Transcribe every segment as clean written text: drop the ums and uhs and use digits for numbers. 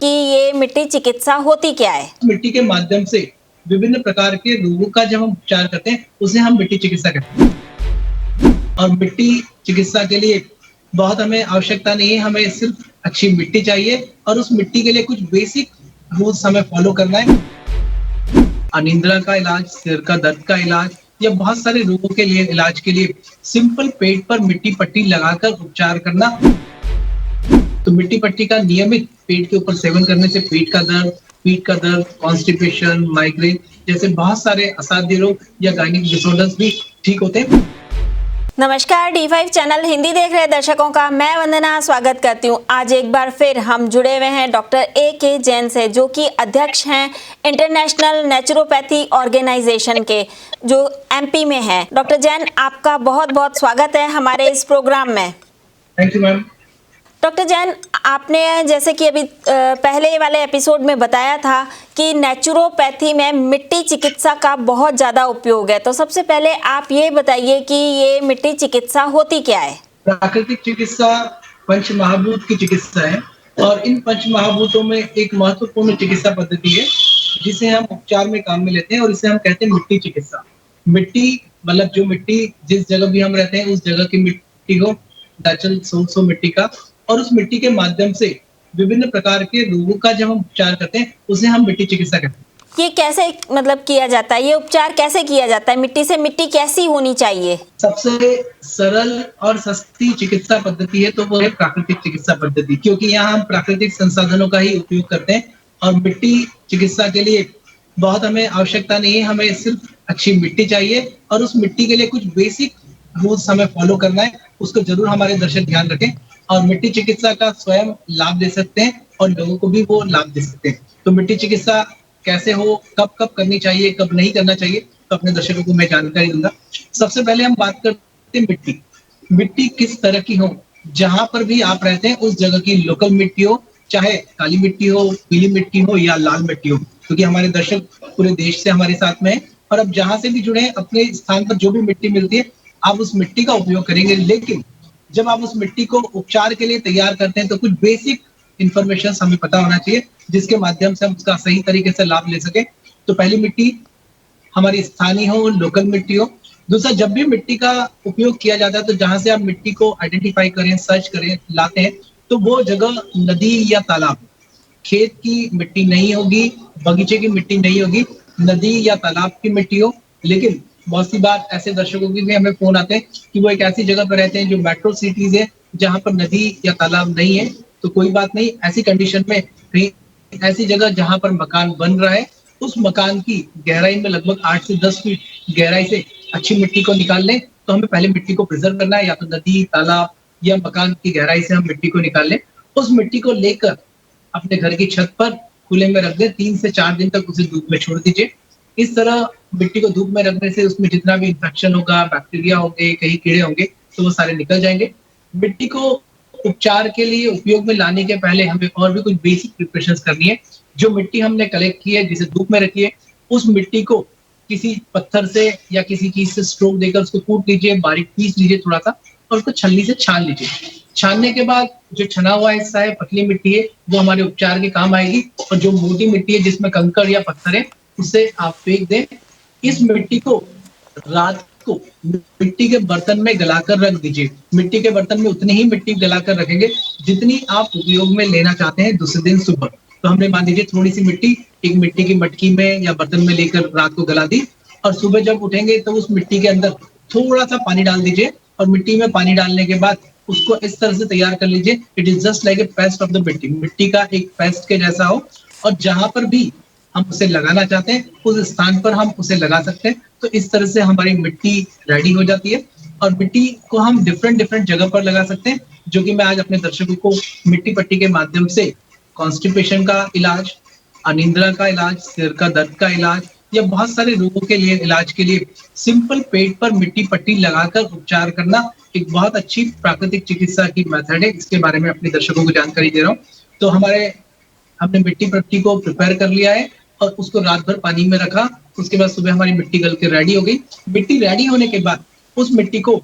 कि ये मिट्टी चिकित्सा होती क्या है? मिट्टी के माध्यम से विभिन्न प्रकार के रोगों का जब हम उपचार करते हैं उसे हम मिट्टी चिकित्सा कहते हैं। और मिट्टी चिकित्सा के लिए बहुत हमें आवश्यकता नहीं है, हमें सिर्फ अच्छी मिट्टी चाहिए और उस मिट्टी के लिए कुछ बेसिक रूल्स हमें फॉलो करना है। अनिद्रा का इलाज, सिर का दर्द का इलाज या बहुत सारे रोगों के लिए इलाज के लिए सिंपल पेट पर मिट्टी पट्टी लगाकर उपचार करना। तो मिट्टी पट्टी का नियमित पेट के ऊपर सेवन करने से पीठ का दर्द, कॉन्स्टिपेशन, माइग्रेन जैसे बहुत सारे असाध्य रोग या गायनिक डिसऑर्डर्स भी ठीक होते हैं। नमस्कार, D5 चैनल हिंदी देख रहे दर्शकों का मैं वंदना स्वागत करती हूँ। आज एक बार फिर हम जुड़े हुए हैं डॉक्टर A.K. जैन से, जो कि अध्यक्ष हैं इंटरनेशनल नेचुरोपैथी ऑर्गेनाइजेशन के, जो MP में है। डॉक्टर जैन, आपका बहुत बहुत स्वागत है हमारे इस प्रोग्राम में। Thank you ma'am. Doctor Jain, आपने जैसे कि अभी पहले वाले एपिसोड में बताया था कि नेचुरोपैथी में मिट्टी चिकित्सा का बहुत ज़्यादा उपयोग है, तो सबसे पहले आप ये बताइए कि ये मिट्टी चिकित्सा होती क्या है? प्राकृतिक चिकित्सा पंच महाभूत की चिकित्सा है और इन पंच महाभूतों में एक महत्वपूर्ण चिकित्सा पद्धति है जिसे हम उपचार में काम में लेते हैं और इसे हम कहते हैं मिट्टी चिकित्सा। मिट्टी मतलब जो मिट्टी जिस जगह भी हम रहते हैं उस जगह की मिट्टी को, नेचुरल सोर्स हो मिट्टी का, और उस मिट्टी के माध्यम से विभिन्न प्रकार के रोगों का जब हम उपचार करते हैं उसे हम मिट्टी चिकित्सा कहते हैं। ये कैसे मतलब किया जाता है, ये उपचार कैसे किया जाता है? मिट्टी से मिट्टी कैसी होनी चाहिए? सबसे सरल और सस्ती चिकित्सा पद्धति है तो वो है प्राकृतिक चिकित्सा पद्धति, क्योंकि यहाँ हम प्राकृतिक संसाधनों का ही उपयोग करते हैं और मिट्टी चिकित्सा के लिए बहुत हमें आवश्यकता नहीं है, हमें सिर्फ अच्छी मिट्टी चाहिए और उस मिट्टी के लिए कुछ बेसिक रूल्स हमें फॉलो करना है। उसको जरूर हमारे दर्शक ध्यान रखें और मिट्टी चिकित्सा का स्वयं लाभ दे सकते हैं और लोगों को भी वो लाभ दे सकते हैं। तो मिट्टी चिकित्सा कैसे हो, कब कब करनी चाहिए, कब नहीं करना चाहिए, तो अपने दर्शकों को मैं जानकारी दूंगा। सबसे पहले हम बात करते हैं मिट्टी किस तरह की हो। जहां पर भी आप रहते हैं उस जगह की लोकल मिट्टी हो, चाहे काली मिट्टी हो, पीली मिट्टी हो या लाल मिट्टी हो, क्योंकि हमारे दर्शक पूरे देश से हमारे साथ में है और अब जहां से भी जुड़े हैं अपने स्थान पर जो भी मिट्टी मिलती है आप उस मिट्टी का उपयोग करेंगे। लेकिन जब आप उस मिट्टी को उपचार के लिए तैयार करते हैं तो कुछ बेसिक इंफॉर्मेशन हमें पता होना चाहिए जिसके माध्यम से हम उसका सही तरीके से लाभ ले सके। तो पहली मिट्टी हमारी स्थानीय हो, लोकल मिट्टी हो। दूसरा, जब भी मिट्टी का उपयोग किया जाता है तो जहां से आप मिट्टी को आइडेंटिफाई करें, सर्च करें, लाते हैं तो वो जगह नदी या तालाब, खेत की मिट्टी नहीं होगी, बगीचे की मिट्टी नहीं होगी, नदी या तालाब की मिट्टी हो। लेकिन बहुत सी बार ऐसे दर्शकों की भी हमें फोन आते हैं कि वो एक ऐसी जगह पर रहते हैं जो मेट्रो सिटीज है जहां पर नदी या तालाब नहीं है। तो कोई बात नहीं, ऐसी कंडीशन में कहीं ऐसी जगह जहां पर मकान बन रहा है उस मकान की गहराई में लगभग 8 से 10 फीट गहराई से अच्छी मिट्टी को निकाल लें। तो हमें पहले मिट्टी को प्रिजर्व करना है, या तो नदी, तालाब या मकान की गहराई से हम मिट्टी को निकाल लें। उस मिट्टी को लेकर अपने घर की छत पर खुले में रख दें, 3 से 4 दिन तक उसे धूप में छोड़ दीजिए। इस तरह मिट्टी को धूप में रखने से उसमें जितना भी इंफेक्शन होगा, बैक्टीरिया होंगे, कहीं कीड़े होंगे, तो वो सारे निकल जाएंगे। मिट्टी को उपचार के लिए उपयोग में लाने के पहले हमें और भी कुछ बेसिक प्रिपरेशंस करनी है। जो मिट्टी हमने कलेक्ट की है, जिसे धूप में रखी है, उस मिट्टी को किसी पत्थर से या किसी चीज से स्ट्रोक देकर उसको कूट लीजिए, बारीक पीस लीजिए थोड़ा सा और उसको छलनी से छान लीजिए। छानने के बाद जो छना हुआ हिस्सा है, पतली मिट्टी है, वो हमारे उपचार के काम आएगी और जो मोटी मिट्टी है जिसमें कंकड़ या पत्थर है उसे आप फेंक दें। इस मिट्टी को रात को मिट्टी के बर्तन में गलाकर रख दीजिए। मिट्टी के बर्तन में उतनी ही मिट्टी गलाकर रखेंगे जितनी आप उपयोग में लेना चाहते हैं दूसरे दिन सुबह। तो हमने मान लीजिए थोड़ी सी मिट्टी एक मिट्टी की मटकी में या बर्तन में लेकर रात को गला दी और सुबह जब उठेंगे तो उस मिट्टी के अंदर थोड़ा सा पानी डाल दीजिए और मिट्टी में पानी डालने के बाद उसको इस तरह से तैयार कर लीजिए, it is just like a paste of the मिट्टी। मिट्टी का एक पेस्ट के जैसा हो और जहां पर भी हम उसे लगाना चाहते हैं उस स्थान पर हम उसे लगा सकते हैं। तो इस तरह से हमारी मिट्टी रेडी हो जाती है और मिट्टी को हम डिफरेंट जगह पर लगा सकते हैं, जो कि मैं आज अपने दर्शकों को मिट्टी पट्टी के माध्यम से कॉन्स्टिपेशन का इलाज, अनिद्रा का इलाज, सिर का दर्द का इलाज या बहुत सारे रोगों के लिए इलाज के लिए सिंपल पेट पर मिट्टी पट्टी लगाकर उपचार करना एक बहुत अच्छी प्राकृतिक चिकित्सा की मेथड है। इसके बारे में अपने दर्शकों को जानकारी दे रहा हूँ। तो हमने मिट्टी पट्टी को प्रिपेयर कर लिया है और उसको रात भर पानी में रखा। उसके बाद सुबह हमारी मिट्टी गल के रेडी हो गई। मिट्टी रेडी होने के बाद उस मिट्टी को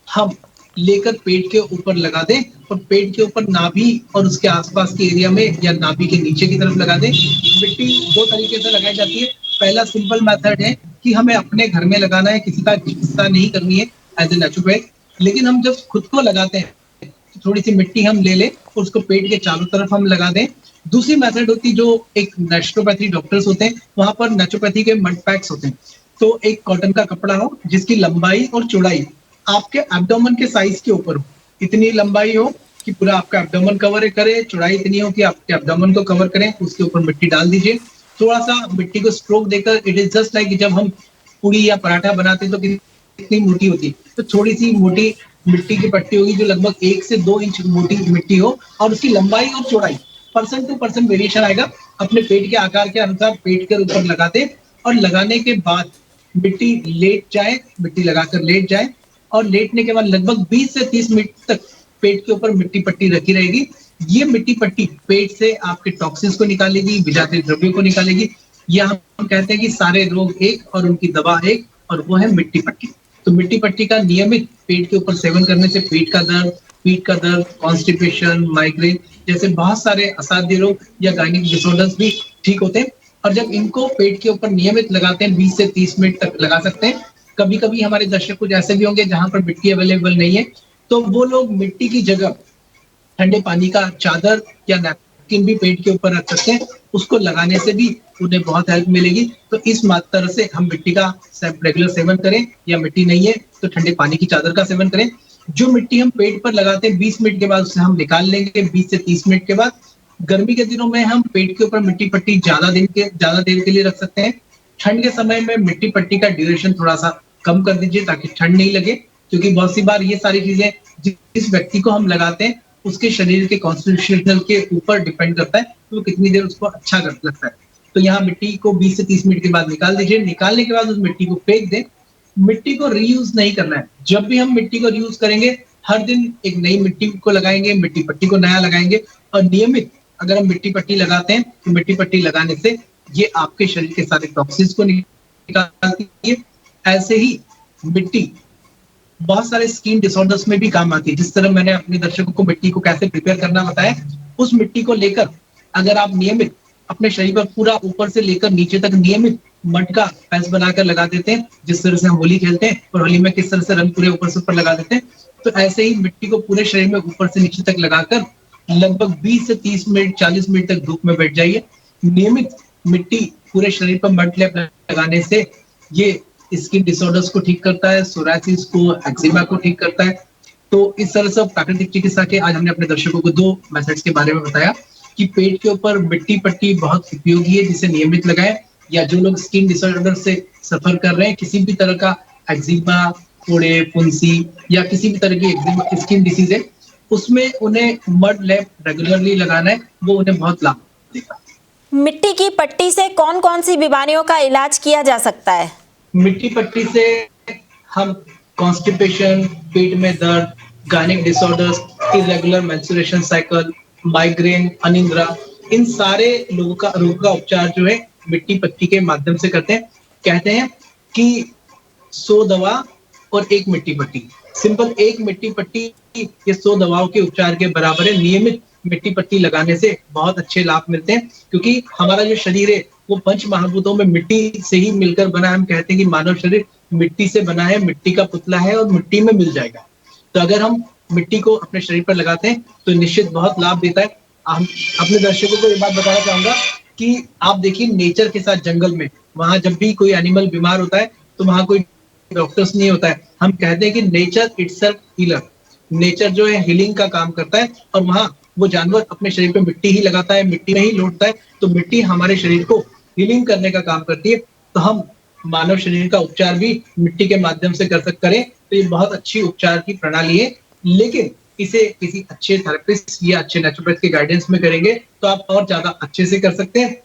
हम लेकर पेट के ऊपर लगा दें और पेट के ऊपर नाभि और उसके आसपास के एरिया में या नाभि के नीचे की तरफ लगा दें। मिट्टी 2 तरीके से लगाई जाती है। पहला सिंपल मेथड है कि हमें अपने घर में लगाना है, किसी का चिकित्सा नहीं करनी है एज ए नेचुरोपैथ। लेकिन हम जब खुद को लगाते हैं, थोड़ी सी मिट्टी हम ले लें और उसको पेट के चारों तरफ हम लगा दें। दूसरी मेथड होती है जो एक नेचुरोपैथी डॉक्टर्स होते हैं, वहां पर नेचुरोपैथी के मड पैक्स होते हैं। तो एक कॉटन का कपड़ा हो जिसकी लंबाई और चौड़ाई आपके एब्डोमेन के साइज के ऊपर हो। इतनी लंबाई हो कि पूरा आपका एब्डोमेन कवर करे, चौड़ाई इतनी हो कि आपके एब्डोमेन को कवर करें, उसके ऊपर मिट्टी डाल दीजिए। थोड़ा सा मिट्टी को स्ट्रोक देकर, इट इज जस्ट लाइक जब हम पूड़ी या पराठा बनाते हैं तो कितनी मोटी होती है, तो थोड़ी सी मोटी मिट्टी की पट्टी होगी जो लगभग 1 से 2 इंच मोटी मिट्टी हो और उसकी लंबाई और चौड़ाई पर्सन टू पर्सन वेरिएशन आएगा। अपने पेट के आकार के अनुसार पेट के ऊपर लगाते और लगाने के बाद मिट्टी लेट जाए, मिट्टी लगाकर लेट जाए और लेटने के बाद लगभग 20 से 30 मिनट तक पेट के ऊपर मिट्टी पट्टी रखी रहेगी। ये मिट्टी पट्टी पेट से आपके टॉक्सिन्स को निकालेगी, विषाक्त द्रव्यों को निकालेगी। या हम कहते हैं कि सारे रोग एक और उनकी दवा एक, और वो है मिट्टी पट्टी। तो मिट्टी पट्टी का नियमित पेट के ऊपर सेवन करने से पेट का दर्द, पीठ का दर्द, कॉन्स्टिपेशन, माइग्रेन जैसे बहुत सारे असाध्य रोग या गायनिक डिसऑर्डर्स भी ठीक होते हैं। और जब इनको पेट के ऊपर नियमित लगाते हैं, 20 से 30 मिनट तक लगा सकते हैं। कभी कभी हमारे दर्शक कुछ ऐसे भी होंगे जहां पर मिट्टी अवेलेबल नहीं है, तो वो लोग मिट्टी की जगह ठंडे पानी का चादर या नैपकिन भी पेट के ऊपर रख सकते हैं। उसको लगाने से भी उन्हें बहुत हेल्प मिलेगी। तो इस तरह से हम मिट्टी का रेगुलर सेवन करें, या मिट्टी नहीं है तो ठंडे पानी की चादर का सेवन करें। जो मिट्टी हम पेट पर लगाते हैं 20 मिनट के बाद उसे हम निकाल लेंगे। 20 से 30 मिनट के बाद गर्मी के दिनों में हम पेट के ऊपर मिट्टी पट्टी ज्यादा देर के लिए रख सकते हैं। ठंड के समय में मिट्टी पट्टी का ड्यूरेशन थोड़ा सा कम कर दीजिए ताकि ठंड नहीं लगे, क्योंकि बहुत सी बार ये सारी चीजें जिस व्यक्ति को हम लगाते हैं उसके शरीर के कॉन्स्टिट्यूशनल के ऊपर डिपेंड करता है तो कितनी देर उसको अच्छा लगता है। तो यहाँ मिट्टी को 20 से 30 मिनट के बाद निकाल दीजिए। निकालने के बाद उस मिट्टी को फेंक दें। मिट्टी को रीयूज नहीं करना है। जब भी हम मिट्टी को रीयूज करेंगे, हर दिन एक नई मिट्टी को लगाएंगे, मिट्टी पट्टी को नया लगाएंगे। और नियमित अगर हम मिट्टी पट्टी लगाते हैं तो मिट्टी पट्टी लगाने से ये आपके शरीर के सारे टॉक्सिन्स को निकालती है। ऐसे ही मिट्टी बहुत सारे स्किन डिसऑर्डर्स में भी काम आती है। जिस तरह मैंने अपने दर्शकों को मिट्टी को कैसे प्रिपेयर करना बताया, उस मिट्टी को लेकर अगर आप नियमित अपने शरीर पर पूरा ऊपर से लेकर नीचे तक नियमित मड का पैच बनाकर लगा देते हैं, जिस तरह से हम होली खेलते हैं और होली में किस तरह से रंग पूरे ऊपर से ऊपर लगा देते हैं, तो ऐसे ही मिट्टी को पूरे शरीर में ऊपर से नीचे तक लगाकर लगभग 20 से 30 मिनट 40 मिनट तक धूप में बैठ जाइए। नियमित मिट्टी पूरे शरीर पर मड लेप लगाने से ये स्किन डिसऑर्डर्स को ठीक करता है, सोरायसिस को, एक्जिमा को ठीक करता है। तो इस तरह से प्राकृतिक चिकित्सा के आज हमने अपने दर्शकों को 2 मेथड्स के बारे में बताया कि पेट के ऊपर मिट्टी पट्टी बहुत उपयोगी है, जिसे नियमित लगाएं। या जो लोग स्किन डिसऑर्डर से सफर कर रहे हैं, किसी भी तरह का एक्जिमा, फोड़े, फुंसी या किसी भी तरह की स्किन डिसीज है, उसमें उन्हें मड लेप रेगुलरली लगाना है, वो उन्हें बहुत लाभ देगा। मिट्टी की पट्टी से कौन कौन सी बीमारियों का इलाज किया जा सकता है? मिट्टी पट्टी से हम कॉन्स्टिपेशन, पेट में दर्द, gynaec disorders, irregular menstruation cycle, migraine, अनिद्रा, इन सारे रोग का उपचार जो है मिट्टी पट्टी के माध्यम से करते हैं। कहते हैं कि 100 दवा और 1 मिट्टी पट्टी। सिंपल 1 मिट्टी पट्टी ये 100 दवाओं के उपचार के बराबर है। नियमित मिट्टी पट्टी लगाने से बहुत अच्छे लाभ मिलते हैं, क्योंकि हमारा जो शरीर है वो पंच महाभूतों में मिट्टी से ही मिलकर बना है। हम कहते हैं कि मानव शरीर मिट्टी से बना है, मिट्टी का पुतला है और मिट्टी में मिल जाएगा। तो अगर हम मिट्टी को अपने शरीर पर लगाते हैं तो निश्चित बहुत लाभ देता है। हम अपने दर्शकों को ये बात बताना चाहूंगा कि आप देखिए नेचर के साथ जंगल में, वहां जब भी कोई एनिमल बीमार होता है तो वहां कोई डॉक्टर्स नहीं होता है। हम कहते हैं कि नेचर इटसेल्फ हीलर, नेचर जो है हीलिंग का काम करता है। और वहां वो जानवर अपने शरीर पे मिट्टी ही लगाता है, मिट्टी में ही लौटता है। तो मिट्टी हमारे शरीर को हीलिंग करने का काम करती है। तो हम मानव शरीर का उपचार भी मिट्टी के माध्यम से करें तो ये बहुत अच्छी उपचार की प्रणाली है। लेकिन इसे किसी अच्छे थेरेपिस्ट या अच्छे नेचुरोपैथ के गाइडेंस में करेंगे तो आप और ज्यादा अच्छे से कर सकते हैं।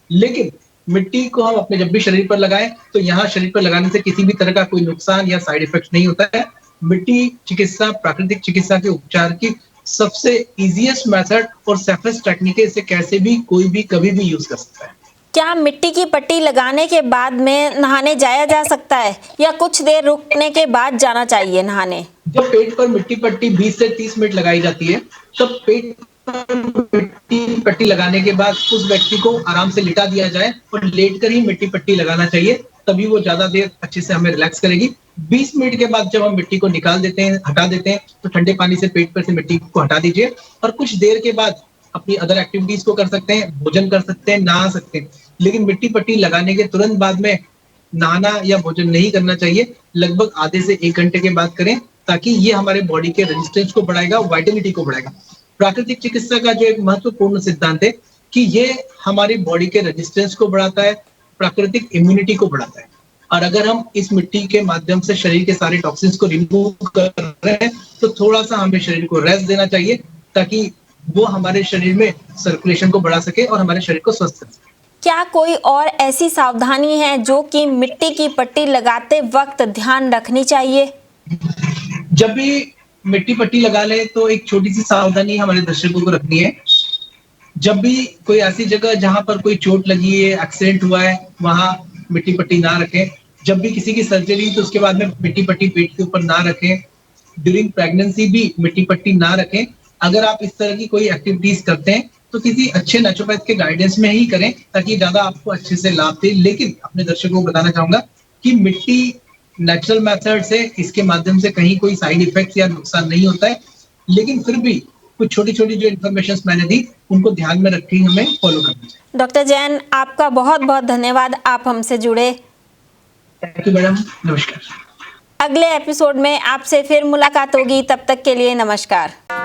लेकिन मिट्टी को हम अपने जब भी शरीर पर लगाएं तो यहाँ शरीर पर लगाने से किसी भी तरह का कोई नुकसान या साइड इफेक्ट नहीं होता है। मिट्टी चिकित्सा प्राकृतिक चिकित्सा के उपचार की सबसे इजीएस्ट मेथड और सेफेस्ट टेक्निक है। इसे कैसे भी कोई भी कभी भी यूज कर सकता है। क्या मिट्टी की पट्टी लगाने के बाद में नहाने जाया जा सकता है या कुछ देर रुकने के बाद जाना चाहिए नहाने? जब पेट पर मिट्टी पट्टी 20 से 30 मिनट लगाई जाती है, तब पेट पर मिट्टी पट्टी लगाने के बाद उस व्यक्ति को आराम से लिटा दिया जाए और लेटकर ही मिट्टी पट्टी लगाना चाहिए, तभी वो ज्यादा देर अच्छे से हमें रिलैक्स करेगी। 20 मिनट के बाद जब हम मिट्टी को निकाल देते हैं, हटा देते हैं, तो ठंडे पानी से पेट पर से मिट्टी को हटा दीजिए और कुछ देर के बाद अपनी अदर एक्टिविटीज को कर सकते हैं, भोजन कर सकते हैं, नहा सकते हैं। लेकिन मिट्टी पट्टी लगाने के तुरंत बाद में नहाना या भोजन नहीं करना चाहिए। लगभग आधे से 1 घंटे के बाद करें, ताकि ये हमारे बॉडी के रेजिस्टेंस को बढ़ाएगा, वाइटलिटी को बढ़ाएगा। प्राकृतिक चिकित्सा का जो एक महत्वपूर्ण सिद्धांत है कि ये हमारी बॉडी के रेजिस्टेंस को बढ़ाता है, प्राकृतिक इम्यूनिटी को बढ़ाता है। और अगर हम इस मिट्टी के माध्यम से शरीर के सारे टॉक्सिन्स को रिमूव कर रहे हैं, तो थोड़ा सा हमें शरीर को रेस्ट देना चाहिए, ताकि वो हमारे शरीर में सर्कुलेशन को बढ़ा सके और हमारे शरीर को स्वस्थ रख सके। क्या कोई और ऐसी सावधानी है जो कि मिट्टी की पट्टी लगाते वक्त ध्यान रखनी चाहिए? जब भी मिट्टी पट्टी लगा ले तो एक छोटी सी सावधानी हमारे दर्शकों को रखनी है। जब भी कोई ऐसी जगह जहां पर कोई चोट लगी है, एक्सीडेंट हुआ है, वहां मिट्टी पट्टी ना रखें। जब भी किसी की सर्जरी तो उसके बाद में मिट्टी पट्टी पेट के ऊपर ना रखें। ड्यूरिंग प्रेगनेंसी भी मिट्टी पट्टी ना रखें। अगर आप इस तरह की कोई एक्टिविटीज करते हैं तो किसी अच्छे नेचुरोपैथ के गाइडेंस में ही करें, ताकि ज्यादा आपको अच्छे से लाभ दे। लेकिन अपने दर्शकों को बताना चाहूंगा कि मिट्टी नेचुरल मेथड से, इसके माध्यम से कहीं कोई साइड इफेक्ट या नुकसान नहीं होता है। लेकिन फिर भी कुछ छोटी छोटी जो इन्फॉर्मेशन मैंने दी, उनको ध्यान में रख के हमें फॉलो करना चाहिए। डॉक्टर जैन, आपका बहुत बहुत धन्यवाद, आप हमसे जुड़े। थैंक यू मैडम, नमस्कार। अगले एपिसोड में आपसे फिर मुलाकात होगी, तब तक के लिए नमस्कार।